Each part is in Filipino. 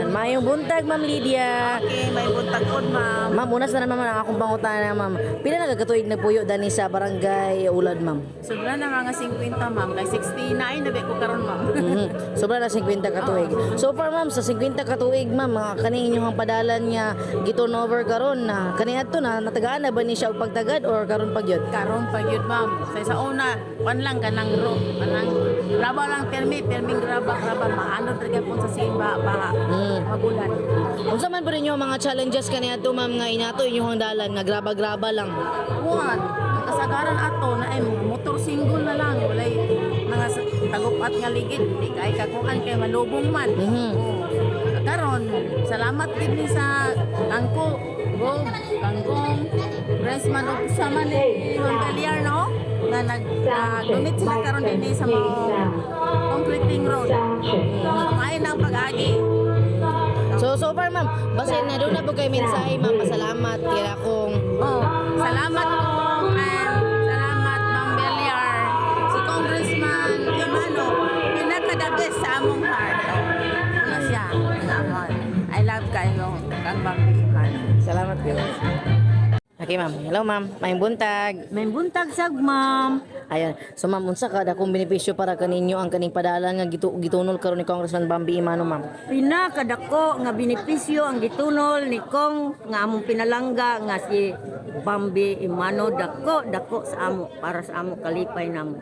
Ayan, mayong buntag, Ma'am Lydia. Okay, may buntag po, ma'am. Ma'am, unas na naman ang akong pangutana, ma'am. Pila nagkatuig na puyo dani sa barangay Ulad, ma'am? Sobra na mga 50, ma'am. Kay 69 na ba ko karon, ma'am. Sobra na 50 katuig. So far, ma'am, sa 50 katuig, ma'am, mga kani inyong padalan niya giton over karon na kani adto na natagaan na ba ni siya og pagtagad or karon pagyod? Karon pa yun, ma'am. Sa una, pan lang kanang ro, kanang graba lang perming graba, maano talaga po sa simba, baha, magulan. Unsa man po rin yung mga challenges kani adto, ma'am, nga inato inyong dalan nga graba-graba lang? Kuwan, kasagaran ato na ay motor single na lang, walay mga tagupat nga ligid, di kay kakuan kay malubong man. Karon, salamat gid ni sa kangkong, Bresman o sa man ni Montelier, no? Na nagdumit sila karon din sa mga concreting road. Kumain ng pag-agi. So far, ma'am, basta na doon na po kay mensahe, ma'am, pasalamat kaya kung Salamat po, salamat Ma'am Beliar. Si Congressman Imano, pinaka-the best sa among heart. Ano siya, amon. I love kayo, kang Bambi Imano. salamat po. Okay, ma'am. Hello, ma'am. May buntag. May buntag sag, ma'am. Ayan. So, ma'am, unsa kada kung benepisyo para kaninyo ang kaning padalan nga gitunol karon ni Congressman Bambi Imano, ma'am? Pinakadako nga benepisyo ang gitunol ni Kong nga among pinalangga nga si Bambi Imano, dako sa amo para sa amo kalipay namo.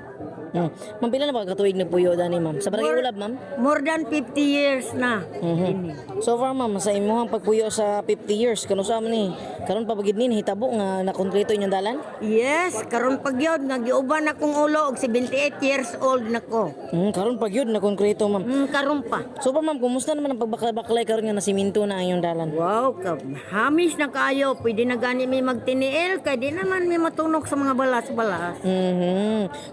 Ma'am, pila na ba katuig na puyo dani, ma'am? Sa Barangay Ulab, ma'am? More than 50 years na. So far, ma'am, sa imuhang pagpuyo sa 50 years, kano sa ni? Karon pa bagid ni hitabo nga nakonkreto inyong dalan? Yes, karon pagyod nga giuban akong ulo og 78 years old nako. Karon pa gyud nakonkreto, ma'am. Karon pa. So far, ma'am, kumusta naman ang pagbaklay karon nga nasiminto na ang inyong dalan? Wow, hamis na kayo. Pwede na gani may magtiniil kay di naman may matunog sa mga balas-balas.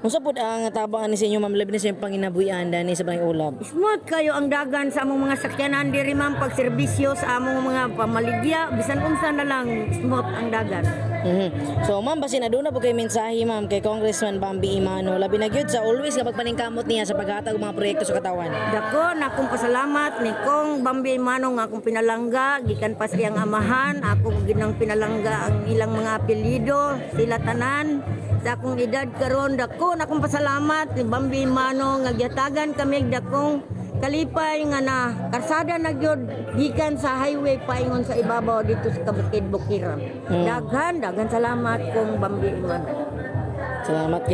Unsa pud ang tabangan ni sa inyo, ma'am, labi na sa inyong panginabuhian dani sa Barangay Ulab? Smooth kayo ang dagan sa among mga sakyanan diri ma'am pagserbisyo sa among mga pamaligya bisan unsa na lang smooth ang dagan. So, ma'am, basi na doon na po kay mensahe, ma'am, kay Congressman Bambi Imano. Labi na gyud sa always kapag paningkamot niya sa paghatag og mga proyekto sa katawan. Dako na akong pasalamat ni Kong Bambi Imano nga akong pinalangga gikan pa siyang amahan ako ginang pinalangga ang ilang mga apelyido sila tanan sa akong edad karon dako na akong pasalamat ni Bambi Imano nga giatagan kami dakong kalipay nga na karsada na gyud gikan sa highway paingon sa ibabaw dito sa Kabukid Bukiran. Daghan salamat Kong Bambi Imano. Salamat kay